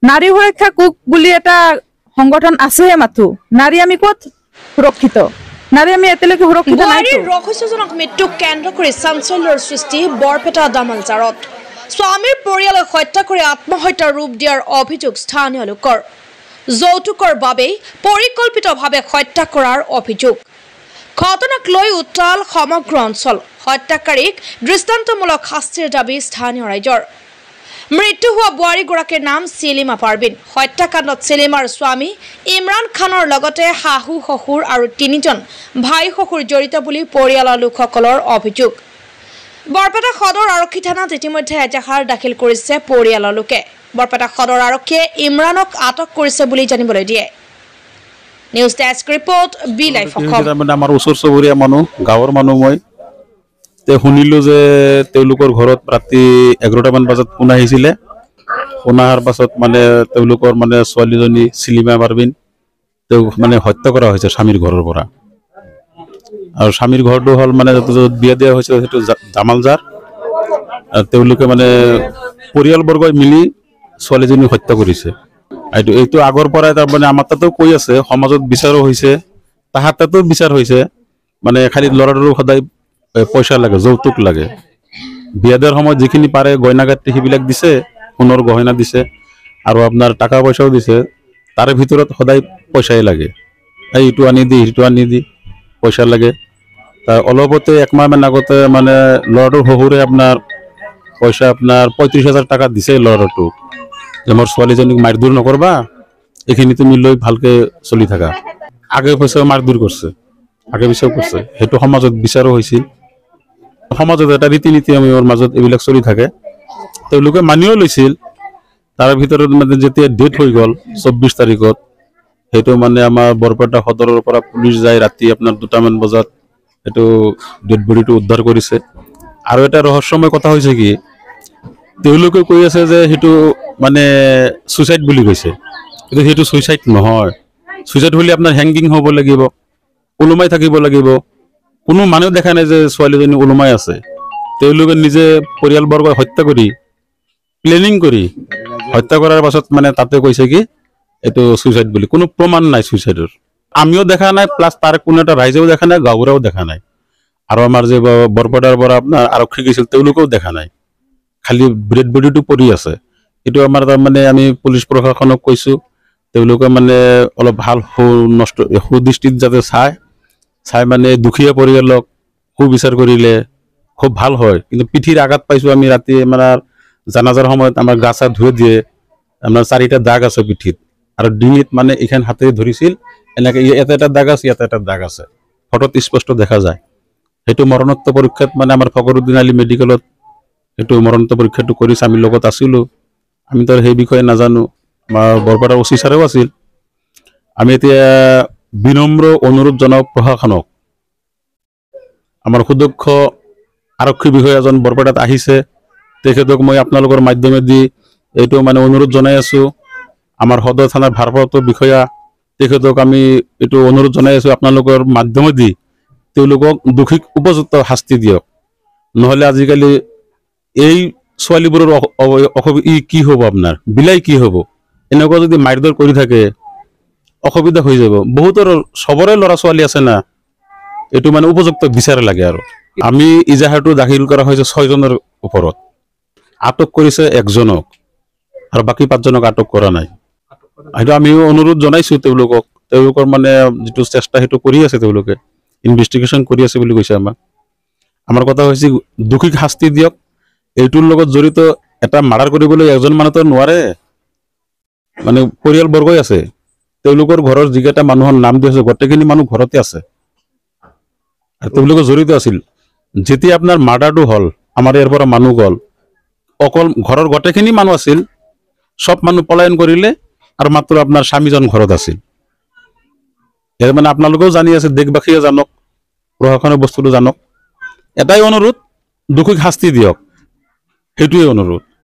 নাৰী সুৰক্ষা কুক বুলি এটা সংগঠন আছেহে মাথো নাৰী আমি ক'ত সুৰক্ষিত নাৰী আমি এতিয়ালৈকে সুৰক্ষিত নাই ৰহস্যজনক মৃত্যুক কেন্দ্ৰ কৰি চাঞ্চল্যৰ সৃষ্টি বৰপেটা দামালজাৰত স্বামীৰ পৰিয়ালক হত্যা কৰি আত্মহত্যাৰ ৰূপ দিয়াৰ অভিযোগ স্থানীয় লোকৰ যৌতুকৰ বাবে পৰিকল্পিতভাৱে হত্যা কৰাৰ অভিযোগ ঘটনাক লৈ উত্তাল সমগ্ৰ অঞ্চল হত্যাকাৰীক দৃষ্টান্তমূলক শাস্তিৰ দাবী স্থানীয় ৰাইজৰ মৃত্যু হোৱা বোৱাৰীগৰাকীৰ নাম চিলিমা পাৰবিন হত্যাকাণ্ডত চিলিমাৰ স্বামী ইমৰান খানৰ লগতে শাহু শহুৰ আৰু তিনিজন ভাই শহুৰ জড়িত বুলি পৰিয়ালৰ লোকসকলৰ অভিযোগ বৰপেটা সদৰ আৰক্ষী থানাত ইতিমধ্যে এজাহাৰ দাখিল কৰিছে পৰিয়ালৰ লোকে বৰপেটা সদৰ আৰক্ষীয়ে ইমৰানক আটক কৰিছে বুলি জানিবলৈ দিয়ে news desk report B live Assam আমাৰ ওচৰ চুবুৰীয়া মানুহ গাঁৱৰ মানুহ মই তে শুনিলো যে তেওঁলোকৰ ঘৰত ৰাতি 11টা মান বজাত ফোন আহিছিলে ফোন অহাৰ পাছত মানে তেওঁলোকৰ মানে ছোৱালীজনী চিলিমা পাৰবিন তেওঁ মানে হত্যা কৰা হৈছে স্বামীৰ ঘৰৰ পৰা আৰু স্বামীৰ ঘৰটো হ'ল মানে য'ত বিয়া দিয়া হৈছে সেইটো দামালজাৰ তেওঁলোকে মানে পৰিয়ালবৰ্গই মিলি ছোৱালীজনী হত্যা কৰিছে এইটো আগৰ পৰাই তাৰমানে আমাৰ তাতো কৈ আছে সমাজত বিচাৰো হৈছে তাহাঁত তাতো বিচাৰ হৈছে মানে খালি ল'ৰাটোৰ সদায় পইচা লাগে যৌতুক লাগে বিয়া দিয়াৰ সময়ত যিখিনি পাৰে গহনা গাঁঠি সেইবিলাক দিছে সোণৰ গহনা দিছে আৰু আপোনাৰ টকা পইচাও দিছে তাৰে ভিতৰত সদায় পইচাই লাগে এইটো আনি দি সেইটো আনি দি পইচা লাগে তাৰ অলপতে একমাহমান আগতে মানে ল'ৰাটোৰ শহুৰে আপোনাৰ পইচা আপোনাৰ 35,000 টকা দিছে ল'ৰাটোক যে মোৰ ছোৱালীজনীক মাৰধৰ নকৰবা এইখিনি তুমি লৈ ভালকে চলি থাকা আগে পিছে মাৰধৰ কৰিছে আগে পিছেও কৰিছে সেইটো সমাজত বিচাৰো হৈছিল সমাজত এটা ৰীতি নীতি আমাৰ মাজত এইবিলাক চলি থাকে তেওঁলোকে মানিও লৈছিল তাৰ ভিতৰত মানে যেতিয়া ডেট হৈ গ'ল 24 তাৰিখত সেইটো মানে আমাৰ বৰপেটা সদৰৰ পৰা পুলিচ যায় ৰাতি আপোনাৰ 2টা মান বজাত এইটো ডেড বডিটো উদ্ধাৰ কৰিছে আৰু এটা ৰহস্যময় কথা হৈছে কি তেওঁলোকে কৈ আছে যে সেইটো মানে সুইচাইড বুলি কৈছে কিন্তু সেইটো সুইচাইড নহয় সুইচাইড হ'লে আপোনাৰ হেংগিং হ'ব লাগিব ওলমাই থাকিব লাগিব কোনো মানুহ দেখা নাই যে ছোৱালীজনী ওলমাই আছে তেওঁলোকে নিজে পৰিয়ালবৰ্গই হত্যা কৰি প্লেনিং কৰি হত্যা কৰাৰ পাছত মানে তাতে কৈছে কি এইটো সুইচাইড বুলি কোনো প্ৰমাণ নাই সুইচাইডৰ আমিও দেখা নাই প্লাছ তাৰ কোনো এটা ৰাইজেও দেখা নাই গাঁৱৰেও দেখা নাই আৰু আমাৰ যে বৰপেটাৰ পৰা আপোনাৰ আৰক্ষী গৈছিল তেওঁলোকেও দেখা নাই খালি ব্ৰেড বডিটো পৰি আছে এইটো আমাৰ তাৰমানে আমি পুলিচ প্ৰশাসনক কৈছো তেওঁলোকে মানে অলপ ভাল সুদৃষ্টিত যাতে চাই মানে দুখীয়া পৰিয়ালক সুবিচাৰ কৰিলে খুব ভাল হয় কিন্তু পিঠিৰ আঘাত পাইছো আমি ৰাতি আমাৰ জানাজাৰ সময়ত আমাৰ গা চা ধুই দিয়ে আমাৰ 4টা দাগ আছে পিঠিত আৰু ডিঙিত মানে এইখান হাতে ধৰিছিল এনেকে এটা দাগ আছে এটা দাগ আছে ফটোত স্পষ্ট দেখা যায় সেইটো মৰণোত্তৰ পৰীক্ষাত মানে আমাৰ ফকৰুদ্দিন আলী মেডিকেলত সেইটো মৰণোত্তৰ পৰীক্ষাটো কৰি আমি লগত আছিলো আমি তো সেই বিষয়ে নাজানো আমাৰ বৰপেটাৰ ওচি ছাৰেও আছিল আমি এতিয়া বিনম্ৰ অনুৰোধ জনাওক প্ৰশাসনক আমাৰ সুদক্ষ আৰক্ষী বিষয়া এজন বৰপেটাত আহিছে তেখেতক মই আপোনালোকৰ মাধ্যমেদি এইটো মানে অনুৰোধ জনাই আছো আমাৰ সদৰ থানাৰ ভাৰপ্ৰাপ্ত বিষয়া তেখেতক আমি এইটো অনুৰোধ জনাই আছো আপোনালোকৰ মাধ্যমেদি তেওঁলোকক দোষীক উপযুক্ত শাস্তি দিয়ক নহলে আজিকালি এই ছোৱালীবোৰৰ কি হ'ব আপোনাৰ বিলাই কি হ'ব এনেকুৱা যদি মাৰধৰ কৰি থাকে অসুবিধা হৈ যাব বহুতৰ সবৰে ল'ৰা ছোৱালী আছে না এইটো মানে উপযুক্ত বিচাৰ লাগে আৰু আমি ইজাহাৰটো দাখিল কৰা হৈছে 6জনৰ ওপৰত আটক কৰিছে 1জনক আৰু বাকি 5জনক আটক কৰা নাই এইটো আমি অনুৰোধ জনাইছো তেওঁলোকৰ মানে যেটো চেষ্টা হেতু কৰি আছে তেওঁলোকে ইনভেষ্টিগেশন কৰি আছে বুলি কৈছে আমাৰ কথা হৈছে দুখীক শাস্তি দিয়ক এইটোৰ লগত জড়িত এটা মাৰ্ডাৰ কৰিবলৈ একজন মানুহ তো নোৱাৰে মানে পৰিয়ালবৰ্গই আছে তেওঁলোকৰ ঘৰৰ যিকেইটা মানুহৰ নাম দিছে গোটেইখিনি মানুহ ঘৰতে আছে আৰু তেওঁলোকে জড়িত আছিল যেতিয়া আপোনাৰ মাৰ্ডাৰটো হল আমাৰ ইয়াৰ পৰা মানুহ গল অকল ঘৰৰ গোটেইখিনি মানুহ আছিল সব মানুহ পলায়ন কৰিলে আৰু মাত্ৰ আপোনাৰ স্বামীজন ঘৰত আছিল এৰ মানে আপোনালোকেও জানি আছে দেশবাসীয়ে জানক প্ৰশাসনৰ বস্তুটো জানক এটাই অনুৰোধ দুখীক শাস্তি দিয়ক সেইটোৱে অনুৰোধ